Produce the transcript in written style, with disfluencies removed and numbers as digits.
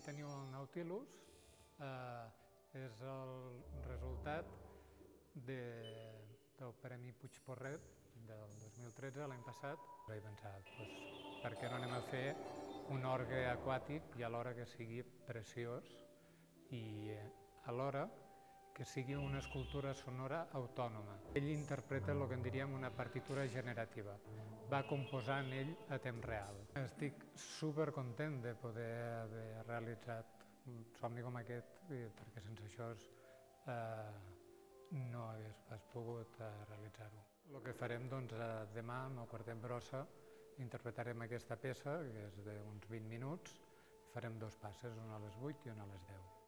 teniu el Nautilus és el resultat del Premi Puigporret del 2013, l'any passat. Vaig pensar, per què no anem a fer un orgue aquàtic i alhora que sigui preciós i alhora que sigui una escultura sonora autònoma. Ell interpreta el que en diríem una partitura generativa. Va composant ell a temps real. Estic supercontent de poder haver realitzat un somni com aquest, perquè sense això no hagués pas pogut realitzar-ho. El que farem demà, amb el Quartet Brossa, interpretarem aquesta peça, que és d'uns 20 minuts, farem 2 passes, una a les 8 i una a les 10.